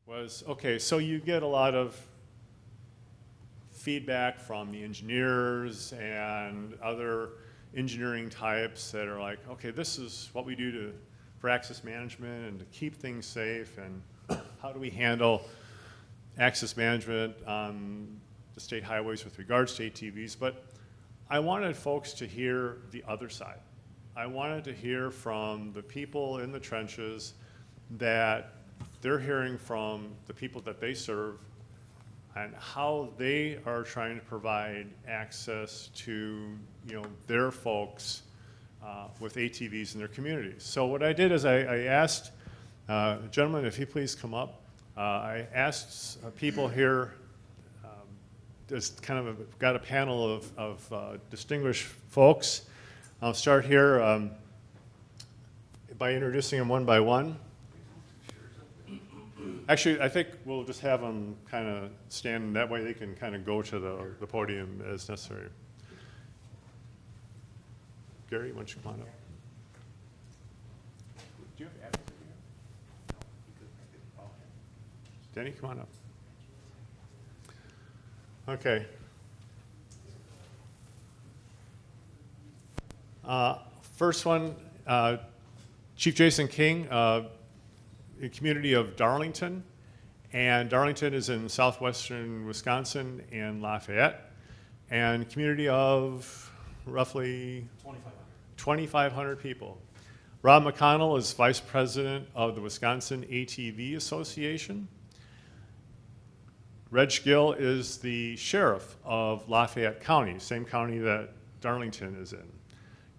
was, okay, so you get a lot of feedback from the engineers and other engineering types that are like, okay, this is what we do for access management and to keep things safe, and how do we handle access management on the state highways with regards to ATVs. But I wanted folks to hear the other side. I wanted to hear from the people in the trenches that they're hearing from the people that they serve and how they are trying to provide access to, their folks with ATVs in their communities. So what I did is I asked, gentlemen, if you please come up. I asked people here, just kind of got a panel of distinguished folks. I'll start here by introducing them one by one. Actually, I think we'll just have them kind of stand, that way they can kind of go to the podium as necessary. Gary, why don't you come on up? Do you have Abby here? No. Denny, come on up. Okay. First one, Chief Jason King, the community of Darlington, and Darlington is in southwestern Wisconsin and Lafayette, and community of roughly 2,500 people. Rob McConnell is vice president of the Wisconsin ATV Association. Reg Gill is the sheriff of Lafayette County, same county that Darlington is in.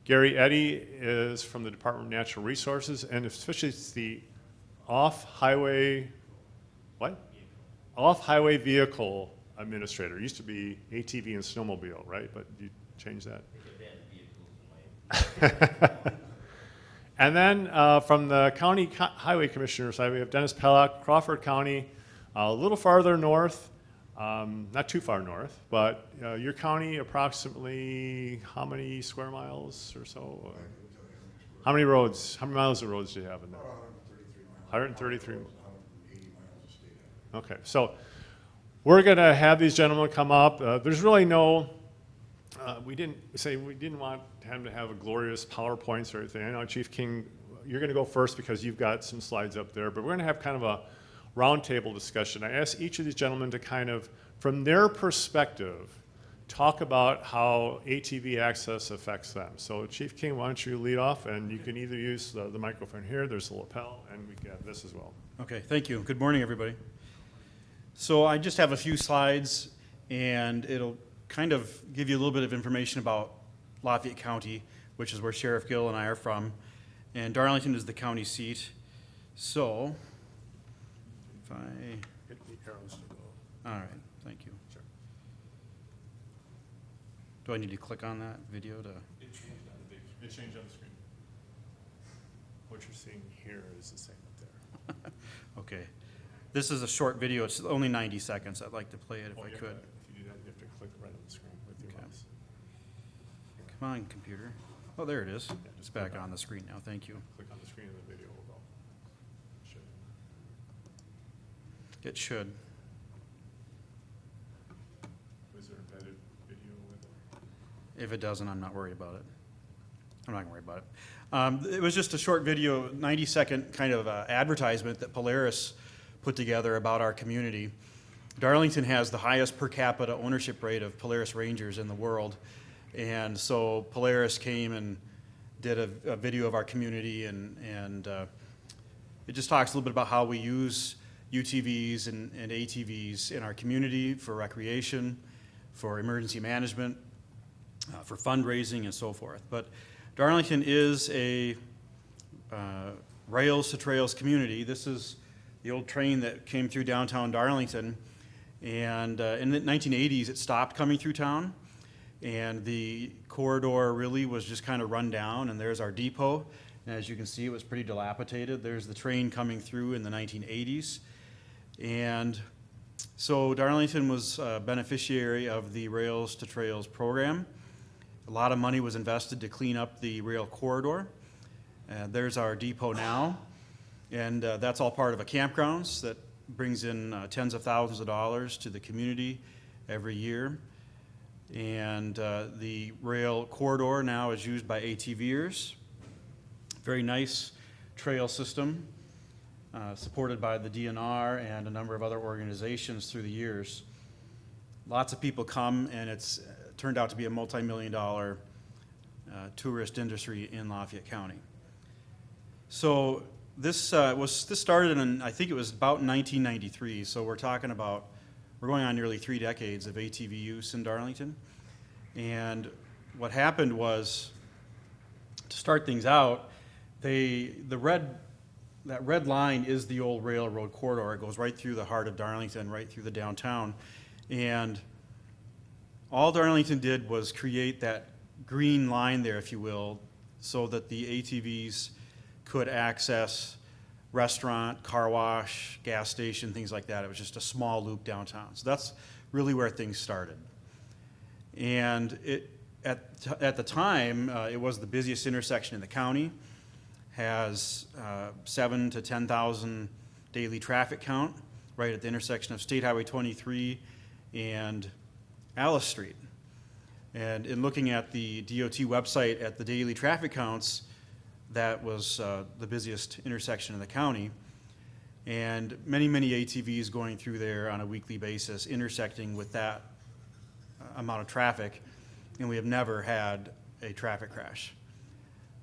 Gary Eddy is from the Department of Natural Resources, and especially it's the off-highway vehicle administrator. It used to be ATV and snowmobile, right? But you changed that. And then from the county highway commissioner side, we have Dennis Pelock, Crawford County, a little farther north, not too far north, but your county approximately how many square miles or so? How many roads? How many miles of roads do you have in there? 133 miles. 180 miles of state. Okay, so we're going to have these gentlemen come up. There's really no, we didn't want him to have a glorious PowerPoints or anything. I know, Chief King, you're going to go first because you've got some slides up there, but we're going to have kind of a roundtable discussion. I asked each of these gentlemen to kind of, from their perspective, talk about how ATV access affects them. So Chief King, why don't you lead off, and you can either use the microphone here, there's a lapel, and we got this as well. Okay, thank you. Good morning, everybody. So I just have a few slides, and it'll kind of give you a little bit of information about Lafayette County, which is where Sheriff Gill and I are from, and Darlington is the county seat. So, if I... Hit the arrows to go. All right, thank you. Sure. Do I need to click on that video to... It changed on the video. It changed on the screen. What you're seeing here is the same up there. Okay. This is a short video. It's only 90 seconds. I'd like to play it if I could. If you do that, you have to click right on the screen with your mouse. Come on, computer. Oh, there it is. Yeah, It's back on the screen now. Thank you. Click on the screen and the video will go. It should. Was there embedded video with it? If it doesn't, I'm not worried about it. I'm not going to worry about it. It was just a short video, 90-second kind of advertisement that Polaris put together about our community. Darlington has the highest per capita ownership rate of Polaris Rangers in the world. And so Polaris came and did a video of our community, and it just talks a little bit about how we use UTVs and ATVs in our community for recreation, for emergency management, for fundraising, and so forth. But Darlington is a rails to trails community. This is the old train that came through downtown Darlington, and in the 1980s it stopped coming through town, and the corridor really was just kind of run down, and there's our depot. And as you can see, it was pretty dilapidated. There's the train coming through in the 1980s. And so Darlington was a beneficiary of the Rails to Trails program. A lot of money was invested to clean up the rail corridor. There's our depot now. And that's all part of a campgrounds that brings in tens of thousands of dollars to the community every year. And the rail corridor now is used by ATVers. Very nice trail system, supported by the DNR and a number of other organizations through the years. Lots of people come, and it's turned out to be a multi-million-dollar tourist industry in Lafayette County. So this started in, I think it was about 1993. So we're going on nearly 3 decades of ATV use in Darlington. And what happened was, to start things out, that red line is the old railroad corridor. It goes right through the heart of Darlington, right through the downtown. And all Darlington did was create that green line there, if you will, so that the ATVs could access restaurant, car wash, gas station, things like that. It was just a small loop downtown. So that's really where things started. And at the time, it was the busiest intersection in the county, has 7,000 to 10,000 daily traffic count right at the intersection of State Highway 23 and Alice Street. And in looking at the DOT website at the daily traffic counts, that was the busiest intersection in the county. And many, many ATVs going through there on a weekly basis, intersecting with that amount of traffic. And we have never had a traffic crash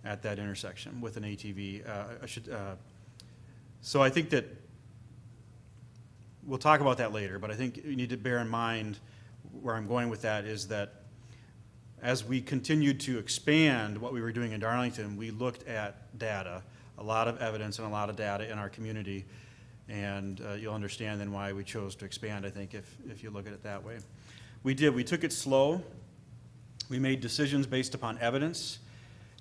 at that intersection with an ATV. So I think that we'll talk about that later, but I think you need to bear in mind where I'm going with that is that as we continued to expand what we were doing in Darlington, we looked at data, a lot of evidence and a lot of data in our community, and you'll understand then why we chose to expand, I think, if you look at it that way. We did. We took it slow. We made decisions based upon evidence.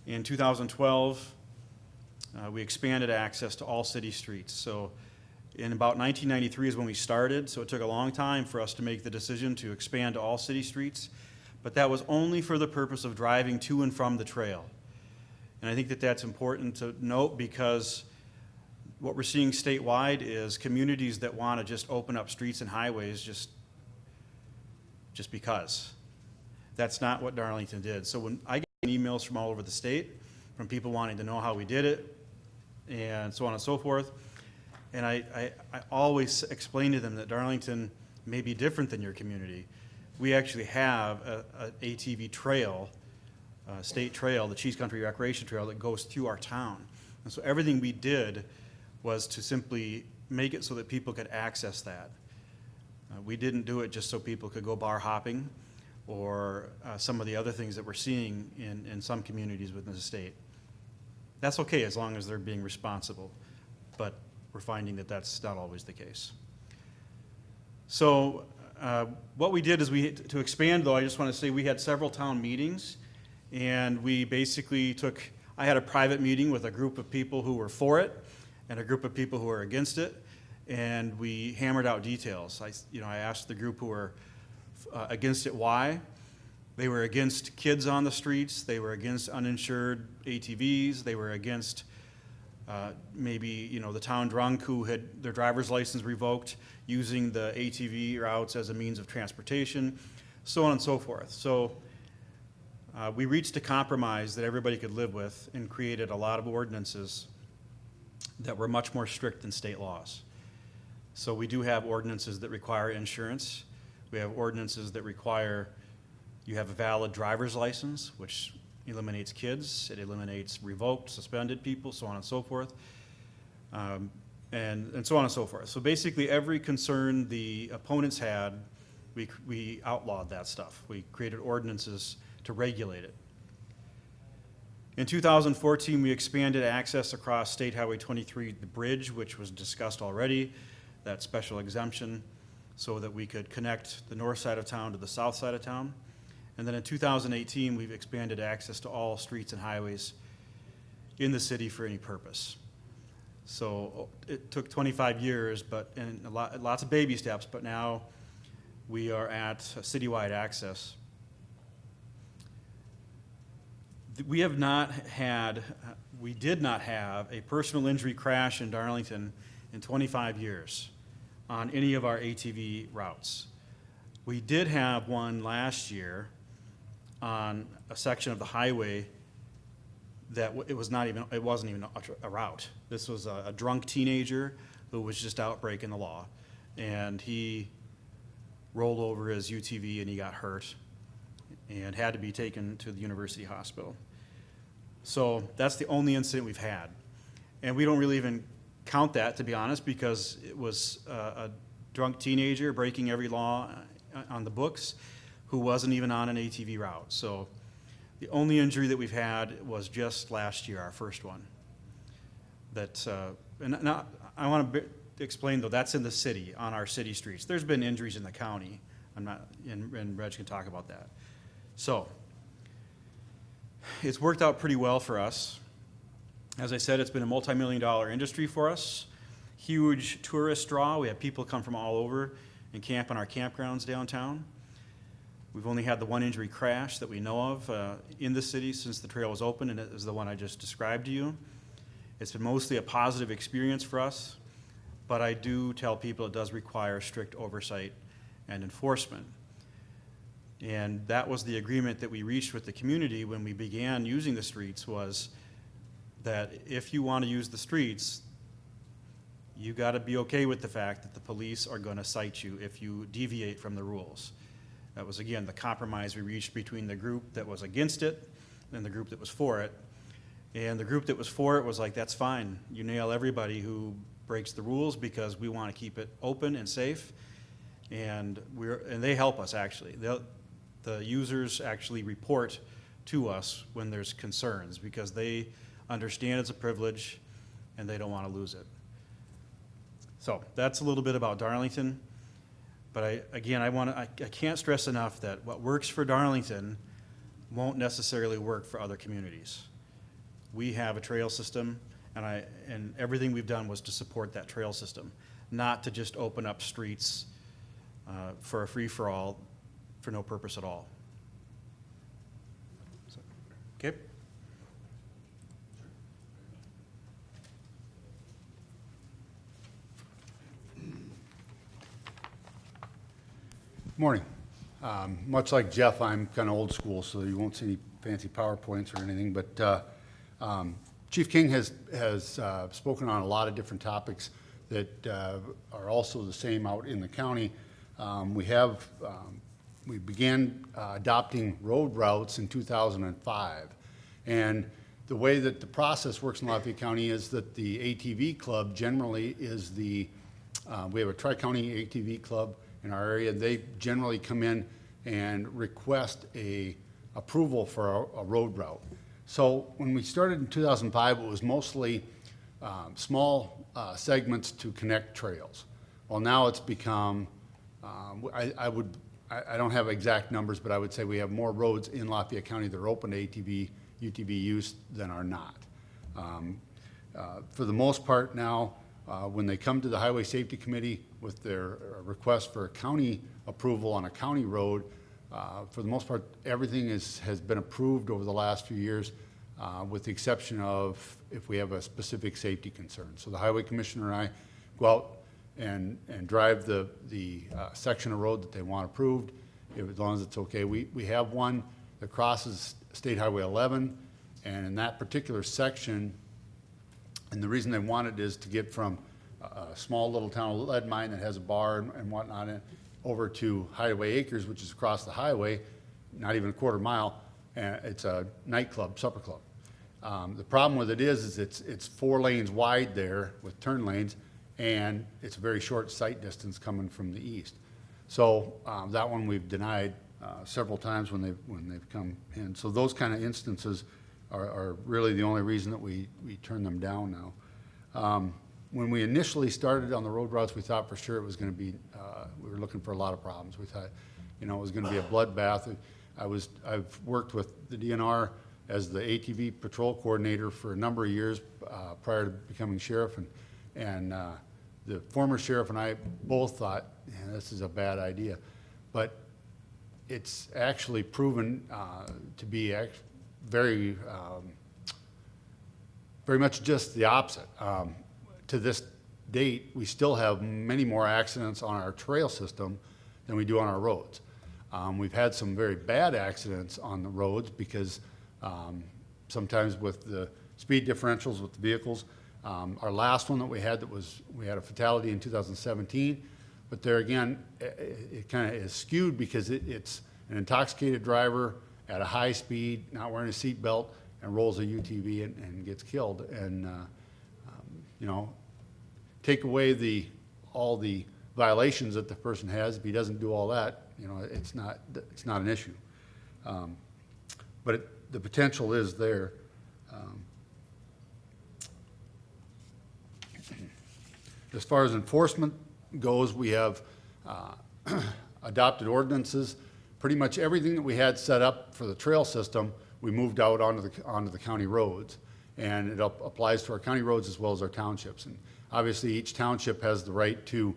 In 2012, we expanded access to all city streets. So in about 1993 is when we started, so it took a long time for us to make the decision to expand to all city streets. But that was only for the purpose of driving to and from the trail. And I think that that's important to note, because what we're seeing statewide is communities that want to just open up streets and highways just because. That's not what Darlington did. So when I get emails from all over the state, from people wanting to know how we did it, and so on and so forth, and I always explain to them that Darlington may be different than your community. We actually have an ATV trail, state trail, the Cheese Country Recreation Trail, that goes through our town. And so everything we did was to simply make it so that people could access that. We didn't do it just so people could go bar hopping or some of the other things that we're seeing in some communities within the state. That's okay as long as they're being responsible, but we're finding that that's not always the case. So what we did is to expand, though, I just want to say we had several town meetings, and we basically I had a private meeting with a group of people who were for it and a group of people who were against it, and we hammered out details. I asked the group who were against it why. They were against kids on the streets. They were against uninsured ATVs. They were against maybe the town drunk who had their driver's license revoked using the ATV routes as a means of transportation, so on and so forth. So we reached a compromise that everybody could live with and created a lot of ordinances that were much more strict than state laws. So we do have ordinances that require insurance. We have ordinances that require you have a valid driver's license, which eliminates kids. It eliminates revoked, suspended people, so on and so forth, and so on and so forth. So basically every concern the opponents had, we outlawed that stuff. We created ordinances to regulate it. In 2014, we expanded access across State Highway 23, the bridge, which was discussed already, that special exemption, so that we could connect the north side of town to the south side of town. And then in 2018, we've expanded access to all streets and highways in the city for any purpose. So it took 25 years, and lots of baby steps, but now we are at citywide access. We did not have a personal injury crash in Darlington in 25 years. on any of our ATV routes. We did have one last year on a section of the highway that it wasn't even a route. This was a drunk teenager who was just out breaking the law. And he rolled over his UTV and he got hurt and had to be taken to the university hospital. So that's the only incident we've had. And we don't really even count that, to be honest, because it was a drunk teenager breaking every law on the books who wasn't even on an ATV route. So the only injury that we've had was just last year, our first one. And now I want to explain, though, that's in the city, on our city streets. There's been injuries in the county. And Reg can talk about that. So it's worked out pretty well for us. As I said, it's been a multi-million-dollar industry for us. Huge tourist draw. We have people come from all over and camp on our campgrounds downtown. We've only had the one injury crash that we know of in the city since the trail was open, and it is the one I just described to you. It's been mostly a positive experience for us, but I do tell people it does require strict oversight and enforcement. And that was the agreement that we reached with the community when we began using the streets, was that if you want to use the streets, you got to be okay with the fact that the police are going to cite you if you deviate from the rules. That was, again, the compromise we reached between the group that was against it and the group that was for it. And the group that was for it was like, that's fine. You nail everybody who breaks the rules because we want to keep it open and safe. And they help us, actually. The users actually report to us when there's concerns because they understand it's a privilege and they don't want to lose it. So that's a little bit about Darlington. But I can't stress enough that what works for Darlington won't necessarily work for other communities. We have a trail system, and everything we've done was to support that trail system, not to just open up streets for a free-for-all for no purpose at all. So, okay. Morning. Much like Jeff, I'm kind of old school, so you won't see any fancy PowerPoints or anything, but Chief King has spoken on a lot of different topics that are also the same out in the county. We began adopting road routes in 2005, and the way that the process works in Lafayette County is that the ATV club generally is we have a tri-county ATV club in our area. They generally come in and request a approval for a road route. So when we started in 2005, it was mostly small segments to connect trails. Well, now it's become, I don't have exact numbers, but I would say we have more roads in Lafayette County that are open to ATV, UTV use than are not. For the most part now, when they come to the Highway Safety Committee with their request for a county approval on a county road, for the most part, everything has been approved over the last few years, with the exception of if we have a specific safety concern. So the Highway Commissioner and I go out and drive the section of road that they want approved, as long as it's okay. We have one that crosses State Highway 11, and in that particular section, and the reason they want it is to get from a small little town of lead mine that has a bar and whatnot in it over to Hideaway Acres, which is across the highway, not even a quarter mile, and it's a nightclub, supper club. The problem with it is it's 4 lanes wide there with turn lanes, and it's a very short sight distance coming from the east. So that one we've denied several times when they've come in. So those kind of instances are really the only reason that we turn them down now. When we initially started on the road routes, we thought for sure it was going to be, we were looking for a lot of problems. We thought, it was going to be a bloodbath. I've worked with the DNR as the ATV patrol coordinator for a number of years prior to becoming sheriff, and the former sheriff and I both thought, this is a bad idea. But it's actually proven to be very much just the opposite. To this date, we still have many more accidents on our trail system than we do on our roads. We've had some very bad accidents on the roads because sometimes with the speed differentials with the vehicles. Our last one that we had we had a fatality in 2017, but there again, it kind of is skewed because it's an intoxicated driver at a high speed, not wearing a seat belt, and rolls a UTV and gets killed. And, you know, take away all the violations that the person has. If he doesn't do all that, you know, it's not an issue. But the potential is there. As far as enforcement goes, we have adopted ordinances. Pretty much everything that we had set up for the trail system, we moved out onto the county roads. And it applies to our county roads as well as our townships. And obviously, each township has the right to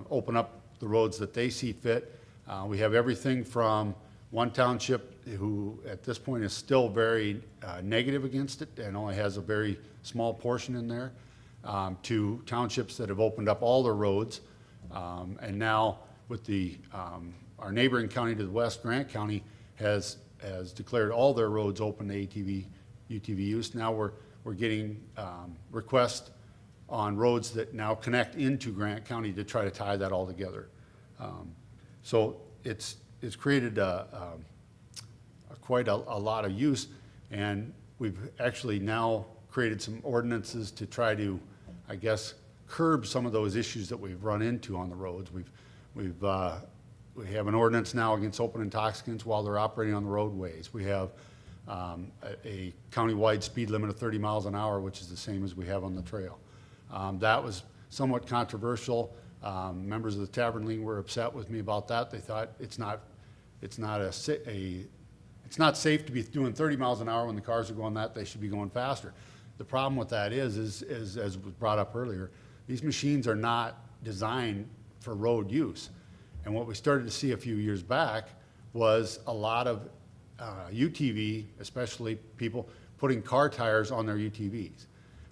open up the roads that they see fit. We have everything from one township who at this point is still very negative against it and only has a very small portion in there, to townships that have opened up all their roads. And now with our neighboring county to the west, Grant County, has declared all their roads open to ATV, UTV use. Now we're getting requests on roads that now connect into Grant County to try to tie that all together. So it's created quite a lot of use, and we've actually now created some ordinances to try to, I guess, curb some of those issues that we've run into on the roads. We have an ordinance now against open intoxicants while they're operating on the roadways. We have a countywide speed limit of 30 miles an hour, which is the same as we have on the trail. That was somewhat controversial. Members of the Tavern League were upset with me about that. They thought it's not safe to be doing 30 miles an hour when the cars are going that. They should be going faster. The problem with that is as was brought up earlier, these machines are not designed for road use. And what we started to see a few years back was a lot of UTV, especially people putting car tires on their UTVs.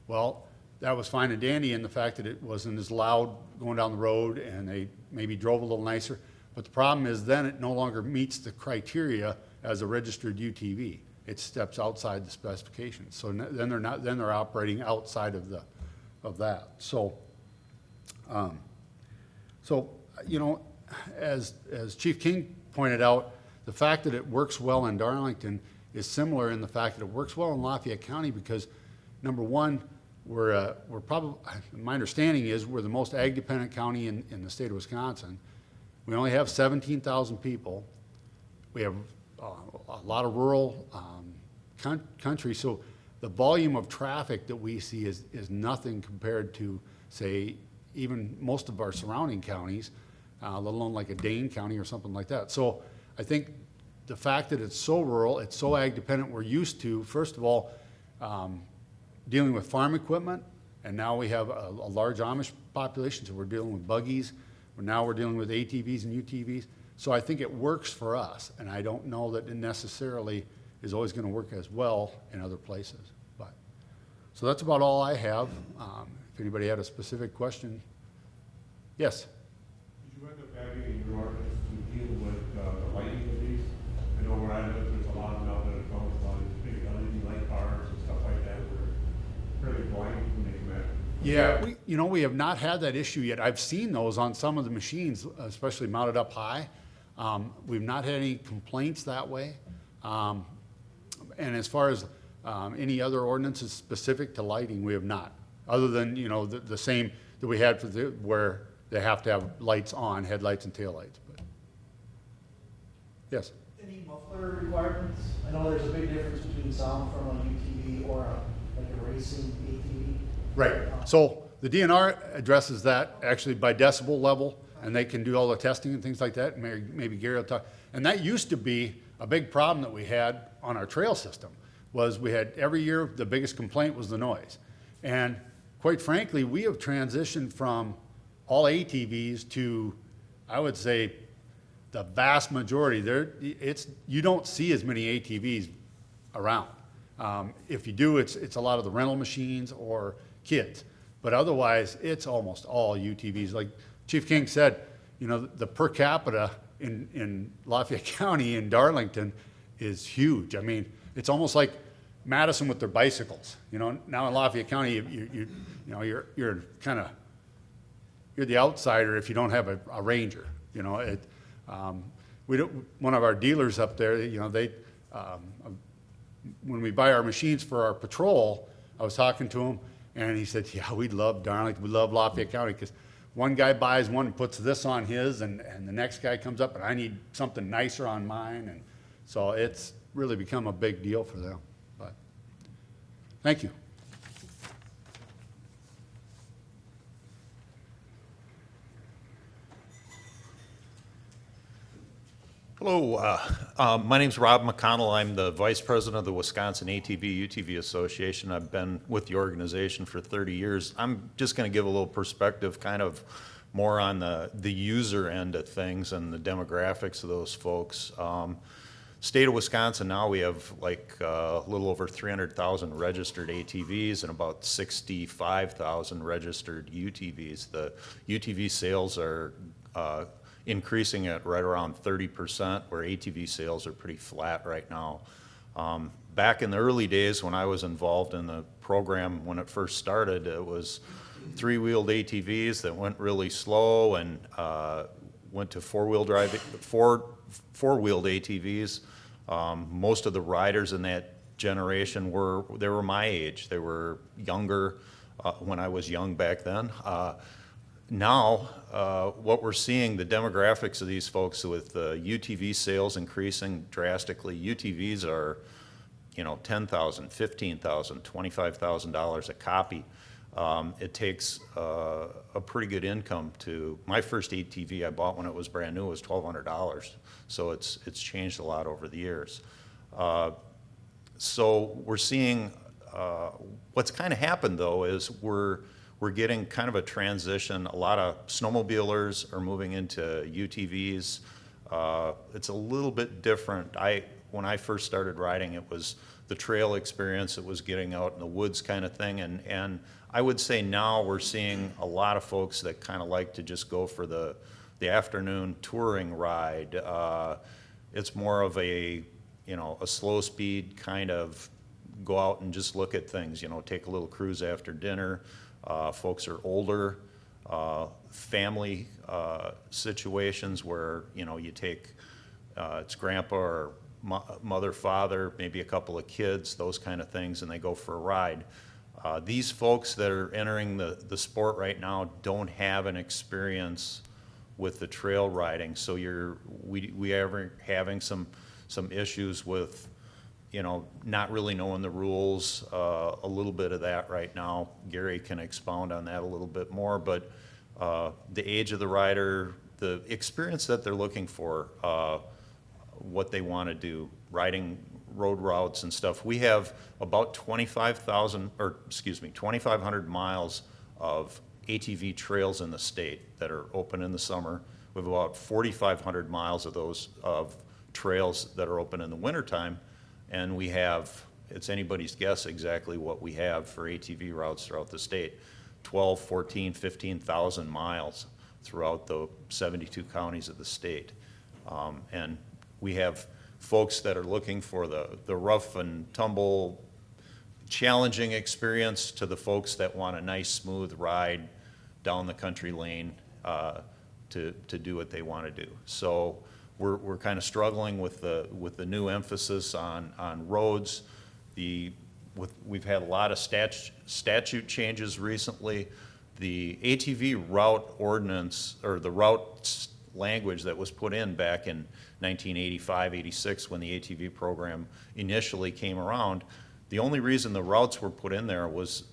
Well, that was fine and dandy in the fact that it wasn't as loud going down the road and they maybe drove a little nicer. But the problem is then it no longer meets the criteria as a registered UTV. It steps outside the specifications. So then they're operating outside of that. So, you know, as Chief King pointed out, the fact that it works well in Darlington is similar in the fact that it works well in Lafayette County because, number one, we're probably, my understanding is we're the most ag-dependent county in the state of Wisconsin. We only have 17,000 people. We have a lot of rural country, so the volume of traffic that we see is nothing compared to, say, even most of our surrounding counties, let alone like a Dane County or something like that. So I think the fact that it's so rural, it's so ag-dependent, we're used to, first of all, dealing with farm equipment, and now we have a large Amish population, so we're dealing with buggies. Now we're dealing with ATVs and UTVs. So I think it works for us, and I don't know that it necessarily is always going to work as well in other places. But so that's about all I have. If anybody had a specific question. Yes? Did you end up having in your ordinance to deal with the lighting of these? I know where I live, there's a lot of them out there that come with a lot of big LED light bars and stuff like that that are fairly blind when they come out. Yeah, we have not had that issue yet. I've seen those on some of the machines, especially mounted up high. We've not had any complaints that way. And as far as any other ordinances specific to lighting, we have not. Other than, the same that we had for where they have to have lights on, headlights and taillights. But yes? Any muffler requirements? I know there's a big difference between sound from a UTV or like a racing ATV. Right. So the DNR addresses that actually by decibel level, and they can do all the testing and things like that. Maybe Gary will talk. And that used to be a big problem that we had on our trail system, was we had every year the biggest complaint was the noise. And quite frankly, we have transitioned from all ATVs to, I would say, the vast majority. You don't see as many ATVs around. If you do, it's a lot of the rental machines or kids. But otherwise, it's almost all UTVs. Like Chief King said, you know, the per capita in Lafayette County in Darlington is huge. I mean, it's almost like Madison with their bicycles. You know, now in Lafayette County, you know, you're kind of, you're the outsider if you don't have a ranger. You know, we don't, one of our dealers up there, you know, they, when we buy our machines for our patrol, I was talking to him, and he said, yeah, we love Darlington, we love Lafayette County, because one guy buys one and puts this on his, and the next guy comes up, and I need something nicer on mine, and so it's really become a big deal for them. But thank you. Hello, my name's Rob McConnell. I'm the Vice President of the Wisconsin ATV UTV Association. I've been with the organization for 30 years. I'm just going to give a little perspective, kind of more on the user end of things and the demographics of those folks. State of Wisconsin now, we have like a little over 300,000 registered ATVs and about 65,000 registered UTVs. The UTV sales are increasing at right around 30%, where ATV sales are pretty flat right now. Back in the early days when I was involved in the program, when it first started, it was three-wheeled ATVs that went really slow and went to four-wheeled ATVs. Most of the riders in that generation were my age. They were younger when I was young back then. Now, what we're seeing, the demographics of these folks with UTV sales increasing drastically. UTVs are, you know, $10,000, $15,000, $25,000 a copy. It takes a pretty good income to, my first ATV I bought when it was brand new was $1,200. So it's changed a lot over the years. So we're seeing, what's kind of happened though is we're getting kind of a transition. A lot of snowmobilers are moving into UTVs. It's a little bit different. When I first started riding, it was the trail experience. It was getting out in the woods kind of thing. And I would say now we're seeing a lot of folks that kind of like to just go for the afternoon touring ride. It's more of a, you know, a slow speed kind of go out and just look at things, you know, take a little cruise after dinner. Folks are older, family situations where, you know, you take, it's grandpa or mother, father, maybe a couple of kids, those kind of things, and they go for a ride. These folks that are entering the sport right now don't have an experience with the trail riding, so we are having some issues with, you know, not really knowing the rules, a little bit of that right now. Gary can expound on that a little bit more, but the age of the rider, the experience that they're looking for, what they want to do, riding road routes and stuff. We have about 2,500 miles of ATV trails in the state that are open in the summer. We have about 4,500 miles of those trails that are open in the wintertime. And we have, it's anybody's guess exactly what we have for ATV routes throughout the state. 12, 14, 15,000 miles throughout the 72 counties of the state. And we have folks that are looking for the rough and tumble, challenging experience to the folks that want a nice smooth ride down the country lane to do what they want to do. So we're kind of struggling with the new emphasis on roads. We've had a lot of statute changes recently. The ATV route ordinance, or the route language that was put in back in 1985, 86, when the ATV program initially came around, the only reason the routes were put in there was,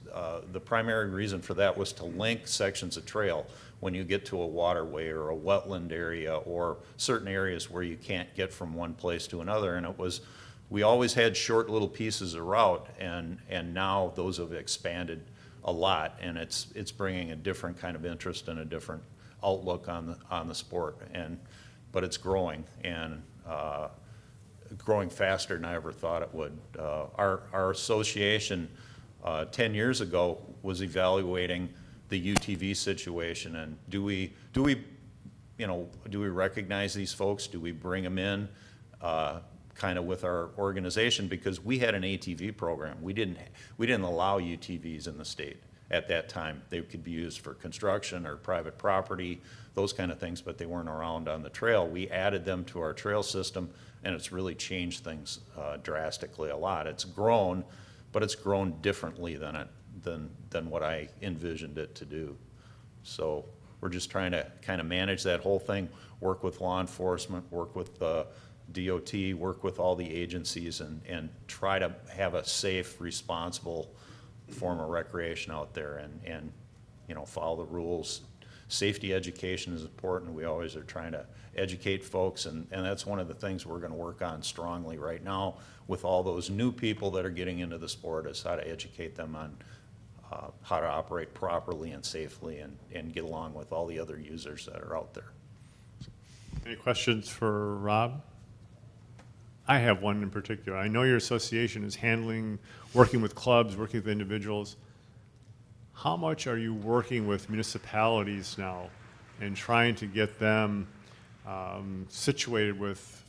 the primary reason for that was to link sections of trail when you get to a waterway or a wetland area or certain areas where you can't get from one place to another. And it was, we always had short little pieces of route, and now those have expanded a lot, and it's bringing a different kind of interest and a different outlook on the sport. But it's growing, and growing faster than I ever thought it would. Our association 10 years ago was evaluating the UTV situation, and do we recognize these folks? Do we bring them in kind of with our organization? Because we had an ATV program. We didn't allow UTVs in the state at that time. They could be used for construction or private property, those kind of things, but they weren't around on the trail. We added them to our trail system, and it's really changed things drastically a lot. It's grown, but it's grown differently than what I envisioned it to do. So we're just trying to kind of manage that whole thing, work with law enforcement, work with DOT, work with all the agencies, and try to have a safe, responsible form of recreation out there, and follow the rules. Safety education is important. We always are trying to educate folks, and that's one of the things we're going to work on strongly right now with all those new people that are getting into the sport, is how to educate them on how to operate properly and safely, and get along with all the other users that are out there. Any questions for Rob? I have one in particular. I know your association is working with clubs, working with individuals. How much are you working with municipalities now and trying to get them situated with,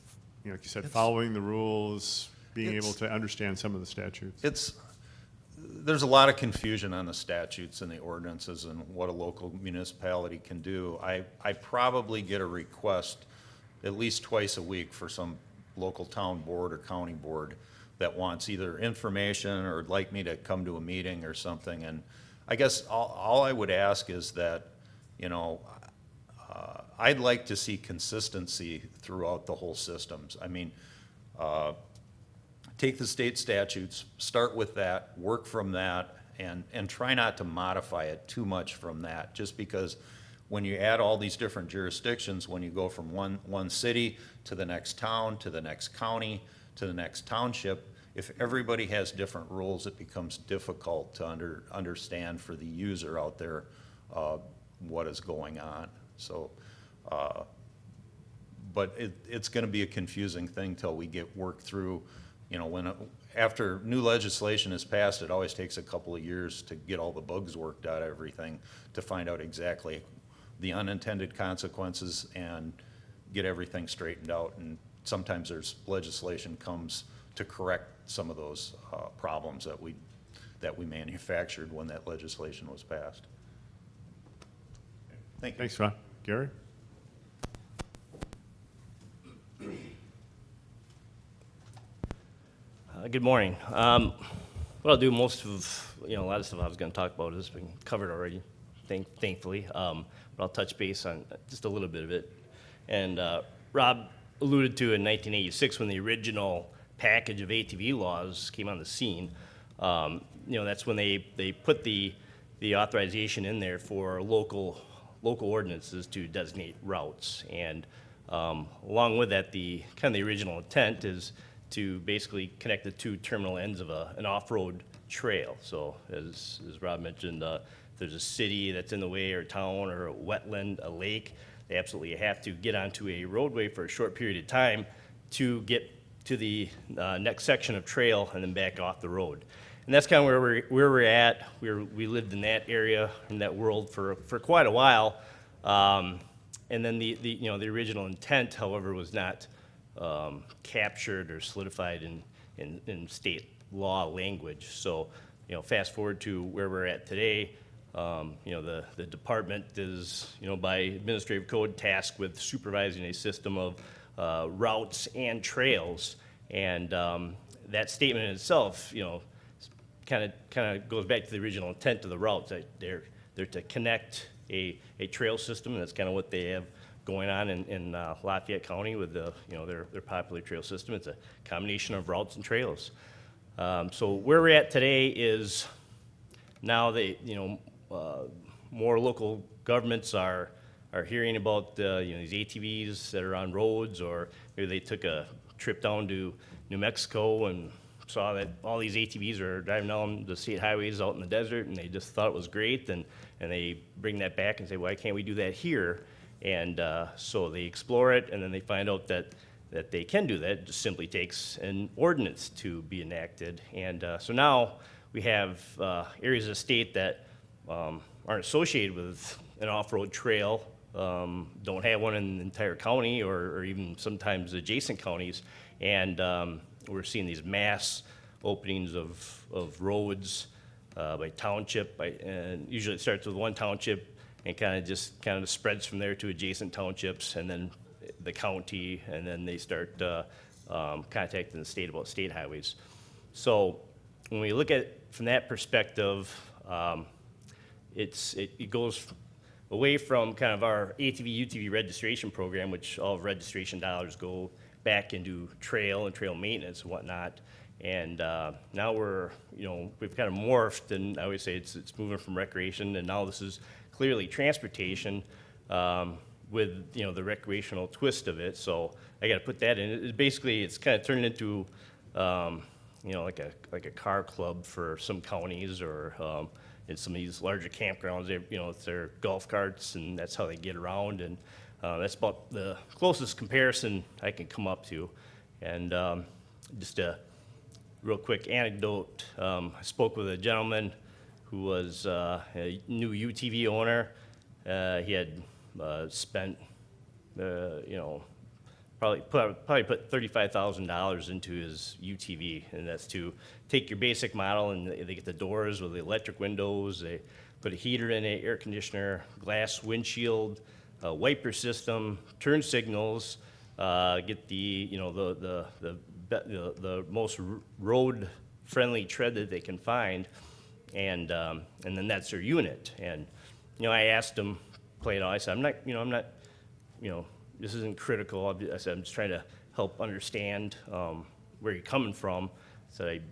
like you said, following the rules, being able to understand some of the statutes? There's a lot of confusion on the statutes and the ordinances and what a local municipality can do. I probably get a request at least twice a week for some local town board or county board that wants either information or would like me to come to a meeting or something. And I guess all I would ask is that, I'd like to see consistency throughout the whole systems. I mean, take the state statutes, start with that, work from that, and try not to modify it too much from that, just because when you add all these different jurisdictions, when you go from one city to the next town, to the next county, to the next township, if everybody has different rules, it becomes difficult to understand for the user out there what is going on. So, but it's going to be a confusing thing till we get worked through. After new legislation is passed, it always takes a couple of years to get all the bugs worked out of everything, to find out exactly the unintended consequences and get everything straightened out. And sometimes there's legislation comes to correct some of those problems that we manufactured when that legislation was passed. Thank you. Thanks, Ron. Gary? Good morning. What I'll do, most of, a lot of stuff I was going to talk about has been covered already, thankfully. But I'll touch base on just a little bit of it. And Rob alluded to in 1986, when the original package of ATV laws came on the scene, that's when they put the authorization in there for local ordinances to designate routes. And along with that, the original intent is to basically connect the two terminal ends of an off-road trail. So as Rob mentioned, if there's a city that's in the way, or a town, or a wetland, a lake, they absolutely have to get onto a roadway for a short period of time to get to the next section of trail and then back off the road. And that's kind of where we're at. We lived in that area, in that world for quite a while. And then the original intent, however, was not captured or solidified in state law language. So, fast forward to where we're at today. The department is, by administrative code, tasked with supervising a system of routes and trails. And that statement in itself, kind of goes back to the original intent of the routes. They're to connect a trail system, and that's kind of what they have going on in Lafayette County with their popular trail system. It's a combination of routes and trails. So where we're at today is now more local governments are hearing about these ATVs that are on roads, or maybe they took a trip down to New Mexico and saw that all these ATVs are driving down the state highways out in the desert, and they just thought it was great, and they bring that back and say, why can't we do that here? And so they explore it, and then they find out that they can do that. It just simply takes an ordinance to be enacted. And so now we have areas of the state that aren't associated with an off-road trail, don't have one in the entire county or even sometimes adjacent counties. And we're seeing these mass openings of roads by township, and usually it starts with one township and kind of spreads from there to adjacent townships and then the county, and then they start contacting the state about state highways. So when we look at it from that perspective, it goes away from kind of our ATV, UTV registration program, which all of registration dollars go back into trail and trail maintenance and whatnot. And now we've kind of morphed, and I always say it's moving from recreation, and now this is clearly transportation with the recreational twist of it. So I got to put that in. It's kind of turned into like a car club for some counties, or in some of these larger campgrounds. It's their golf carts, and that's how they get around. And that's about the closest comparison I can come up to. And just a real quick anecdote. I spoke with a gentleman who was a new UTV owner. He had spent, probably put $35,000 into his UTV, and that's to take your basic model, and they get the doors with the electric windows, they put a heater in it, air conditioner, glass windshield, wiper system, turn signals, get the most road-friendly tread that they can find, and then that's their unit. And I asked him, play it out. I said, I'm not, this isn't critical. I said, I'm just trying to help understand where you're coming from. I said,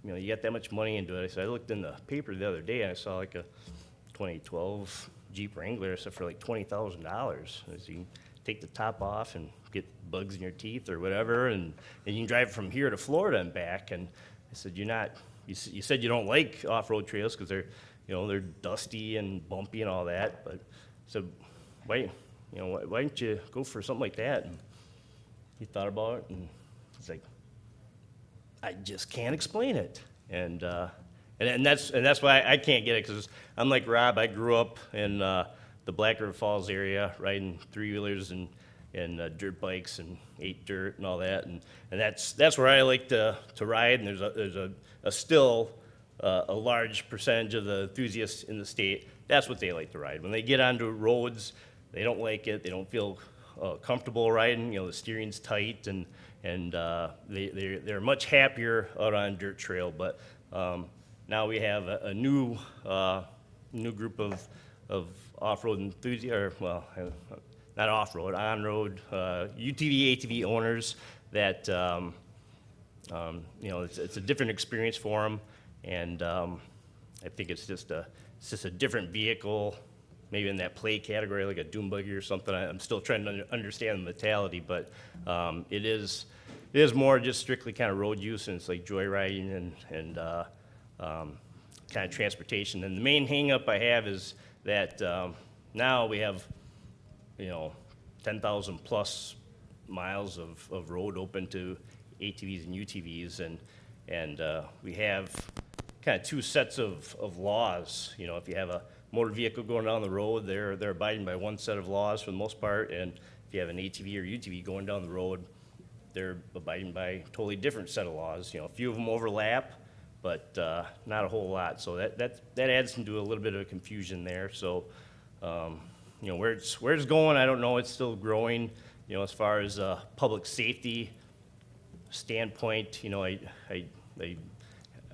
you got that much money into it. I said, I looked in the paper the other day and I saw like a 2012 Jeep Wrangler. I said, for like $20,000. I said, you can take the top off and get bugs in your teeth or whatever, and you can drive from here to Florida and back. And I said, you said you don't like off-road trails because they're dusty and bumpy and all that. But I said, why don't you go for something like that? And he thought about it, and he's like, I just can't explain it. And that's why I can't get it, because I'm like Rob. I grew up in the Black River Falls area, riding three-wheelers and dirt bikes and ate dirt and all that, and that's where I like to ride. And there's a still a large percentage of the enthusiasts in the state. That's what they like to ride. When they get onto roads, they don't like it. They don't feel comfortable riding. The steering's tight, and they're much happier out on dirt trail. But now we have a new group of off-road enthusiasts, not off-road, on-road UTV, ATV owners that it's a different experience for them, and I think it's just a different vehicle, maybe in that play category, like a dune buggy or something. I'm still trying to understand the mentality, but it is more just strictly kind of road use, and it's like joyriding and kind of transportation. And the main hang-up I have is that now we have 10,000 plus miles of road open to ATVs and UTVs, and we have kind of two sets of laws. If you have a motor vehicle going down the road, they're abiding by one set of laws for the most part, and if you have an ATV or UTV going down the road, they're abiding by a totally different set of laws. A few of them overlap, but not a whole lot. So that adds into a little bit of confusion there. So where it's going, I don't know. It's still growing. As far as a public safety standpoint, I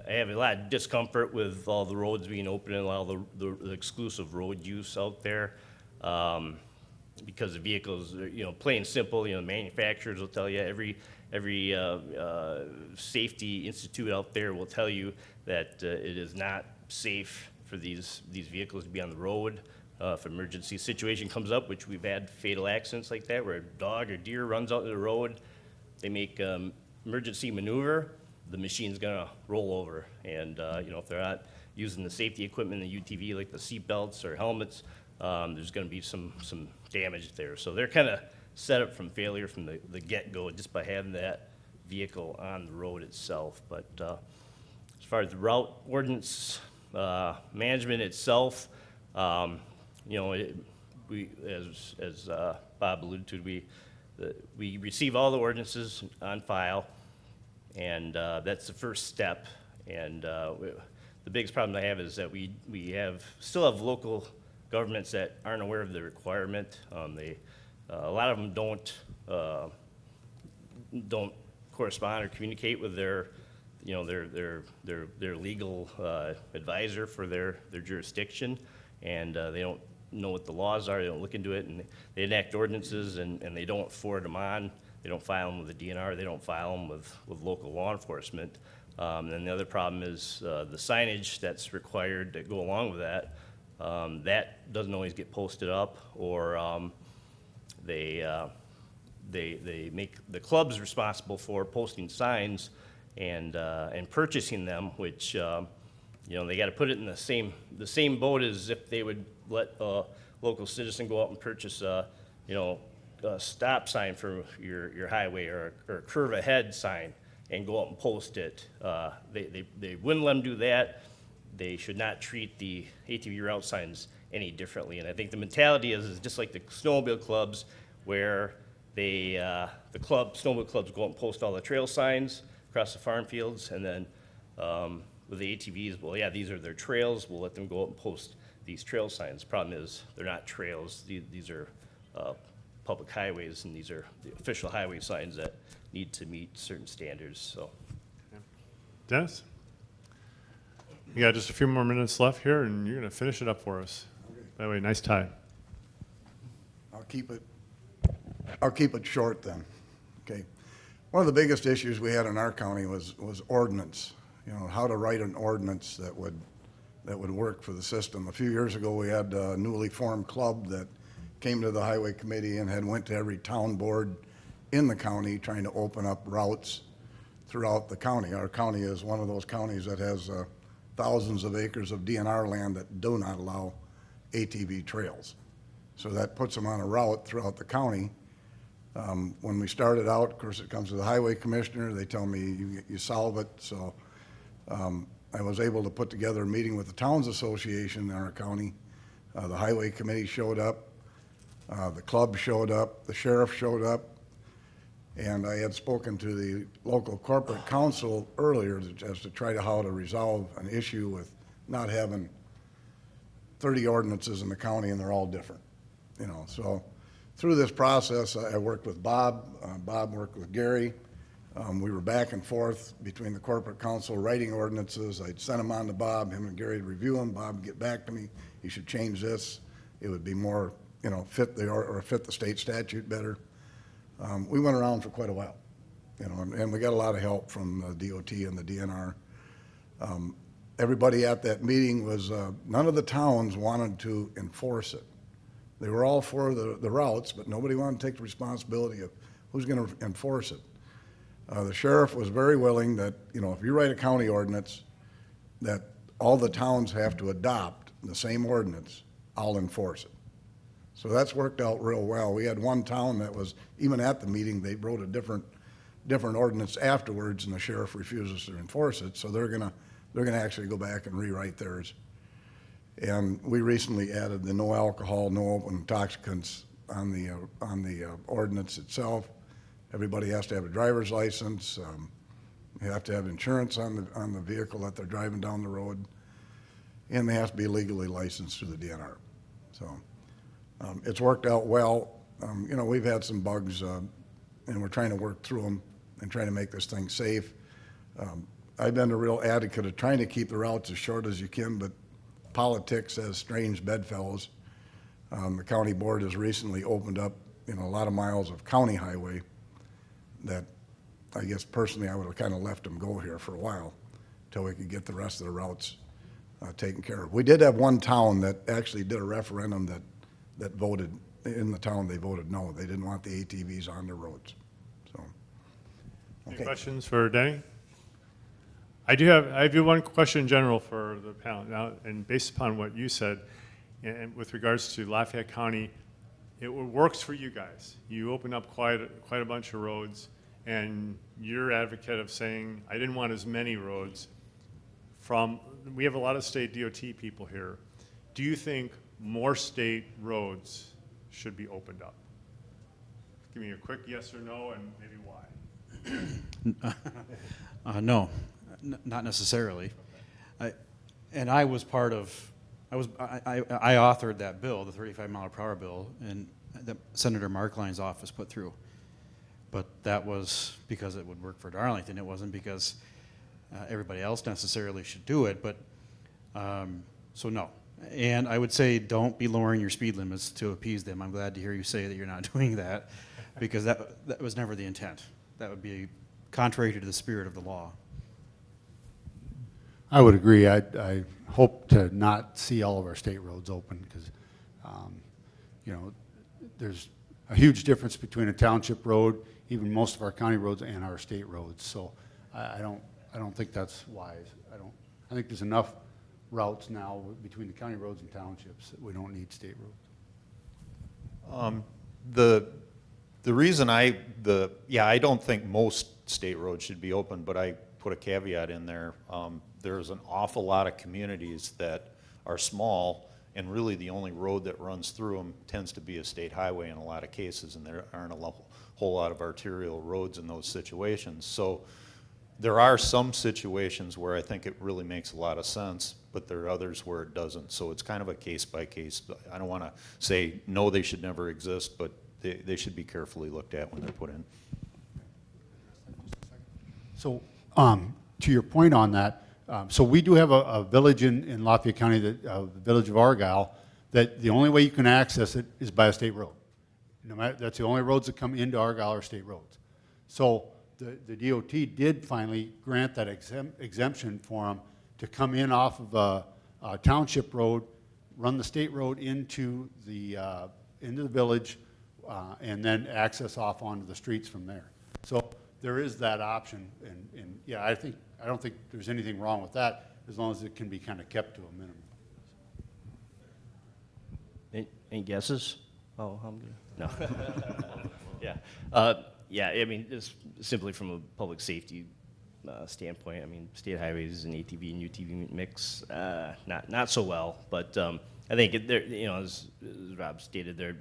have a lot of discomfort with all the roads being open and all the exclusive road use out there, because the vehicles, plain and simple, manufacturers will tell you, every safety institute out there will tell you that it is not safe for these vehicles to be on the road. If an emergency situation comes up, which we've had fatal accidents like that, where a dog or deer runs out to the road, they make emergency maneuver, the machine's gonna roll over. And if they're not using the safety equipment in the UTV, like the seat belts or helmets, there's gonna be some damage there. So they're kind of set up from failure from the get-go just by having that vehicle on the road itself. But as far as the route ordinance management itself, you know, we, as Bob alluded to, we receive all the ordinances on file, and that's the first step. And the biggest problem I have is that we still have local governments that aren't aware of the requirement. A lot of them don't correspond or communicate with their, you know, their legal advisor for their jurisdiction, and they don't know what the laws are. They don't look into it, and they enact ordinances, and they don't forward them on. They don't file them with the DNR. They don't file them with local law enforcement. And the other problem is the signage that's required to go along with that. That doesn't always get posted up, or they make the clubs responsible for posting signs and purchasing them, which you know, they got to put it in the same boat as if they would let a local citizen go out and purchase you know, a stop sign for your highway, or a curve ahead sign, and go out and post it. They wouldn't let them do that. They should not treat the ATV route signs any differently. And I think the mentality is just like the snowmobile clubs, where the snowmobile clubs go out and post all the trail signs across the farm fields, and then with the ATVs, well, yeah, these are their trails. We'll let them go out and post these trail signs. The problem is they're not trails. These are public highways, and these are the official highway signs that need to meet certain standards. So, Dennis? You got just a few more minutes left here, and you're going to finish it up for us. By the way, nice tie. I'll keep it short then. Okay. One of the biggest issues we had in our county was ordinance. You know, how to write an ordinance that would work for the system. A few years ago, we had a newly formed club that came to the highway committee and had went to every town board in the county trying to open up routes throughout the county. Our county is one of those counties that has thousands of acres of DNR land that do not allow ATV trails. So that puts them on a route throughout the county. When we started out, of course, it comes to the highway commissioner. They tell me you solve it. So I was able to put together a meeting with the Towns Association in our county. The highway committee showed up. The club showed up. The sheriff showed up. And I had spoken to the local corporate council earlier as to try to how to resolve an issue with not having 30 ordinances in the county, and they're all different. You know, so through this process, I worked with Bob. Bob worked with Gary. We were back and forth between the corporate council writing ordinances. I'd send them on to Bob. Him and Gary would review them. Bob would get back to me. You should change this. It would be more, you know, fit the state statute better. We went around for quite a while, you know, and we got a lot of help from the DOT and the DNR. Everybody at that meeting was, none of the towns wanted to enforce it. They were all for the routes, but nobody wanted to take the responsibility of who's going to enforce it. The sheriff was very willing that, you know, if you write a county ordinance that all the towns have to adopt the same ordinance, I'll enforce it. So that's worked out real well. We had one town that was, even at the meeting, they wrote a different ordinance afterwards, and the sheriff refuses to enforce it. So they're gonna actually go back and rewrite theirs. And we recently added the no alcohol, no open intoxicants on the ordinance itself. Everybody has to have a driver's license. You have to have insurance on the vehicle that they're driving down the road, and they have to be legally licensed through the DNR. So it's worked out well. You know, we've had some bugs, and we're trying to work through them and trying to make this thing safe. I've been a real advocate of trying to keep the routes as short as you can, but politics has strange bedfellows. The county board has recently opened up, you know, a lot of miles of county highway that I guess personally I would have kind of left them go here for a while until we could get the rest of the routes taken care of. We did have one town that actually did a referendum that voted, in the town they voted no. They didn't want the ATVs on their roads. So, Any okay. questions for Denny? I do one question in general for the panel now, and based upon what you said, and with regards to Lafayette County, it works for you guys. You open up quite a bunch of roads, and you're advocate of saying, I didn't want as many roads. we have a lot of state DOT people here. Do you think more state roads should be opened up? Give me a quick yes or no and maybe why. No, not necessarily. I was part of, I authored that bill, the 35-mile-per-hour bill, and that Senator Markline's office put through. But that was because it would work for Darlington. It wasn't because everybody else necessarily should do it. But so no. And I would say don't be lowering your speed limits to appease them. I'm glad to hear you say that you're not doing that, because that was never the intent. That would be contrary to the spirit of the law. I would agree. I hope to not see all of our state roads open because, you know, there's a huge difference between a township road, even most of our county roads, and our state roads. So I don't think that's wise. I think there's enough routes now between the county roads and townships that we don't need state roads. The reason I don't think most state roads should be open, but I put a caveat in there. There's an awful lot of communities that are small, and really the only road that runs through them tends to be a state highway in a lot of cases, and there aren't a whole lot of arterial roads in those situations. So there are some situations where I think it really makes a lot of sense, but there are others where it doesn't. So it's kind of a case by case. I don't want to say no, they should never exist, but they should be carefully looked at when they're put in. So to your point on that, so we do have a village in Lafayette County, the village of Argyle, that the only way you can access it is by a state road. No matter, that's the only roads that come into Argyle are state roads. So the DOT did finally grant that exemption for them to come in off of a township road, run the state road into the village, and then access off onto the streets from there. So there is that option, and yeah, I don't think there's anything wrong with that as long as it can be kind of kept to a minimum. Any guesses? Oh, I'm good. No. Yeah. Yeah, I mean, just simply from a public safety standpoint, I mean, state highways and ATV and UTV mix, not so well. But I think there, you know, as Rob stated, there are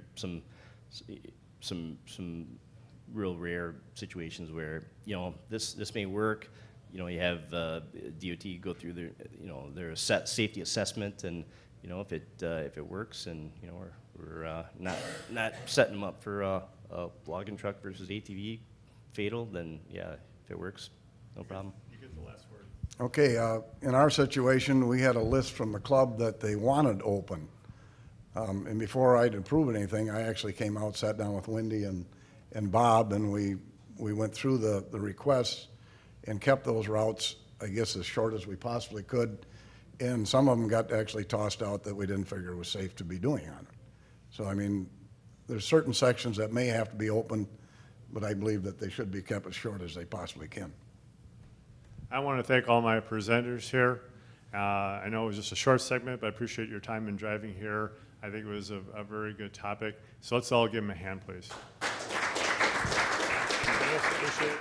some real rare situations where, you know, this may work. You know, you have DOT go through their, you know, their safety assessment, and you know, if it works, and you know, we're not setting them up for a logging truck versus ATV fatal, then yeah, if it works, no problem. You get the last word. Okay, in our situation, we had a list from the club that they wanted open. And before I'd approve anything, I actually came out, sat down with Wendy and Bob, and we went through the requests and kept those routes, I guess, as short as we possibly could. And some of them got actually tossed out that we didn't figure it was safe to be doing on it. So, I mean, there's certain sections that may have to be open, but I believe that they should be kept as short as they possibly can. I want to thank all my presenters here. I know it was just a short segment, but I appreciate your time in driving here. I think it was a very good topic. So let's all give them a hand, please. Appreciate it.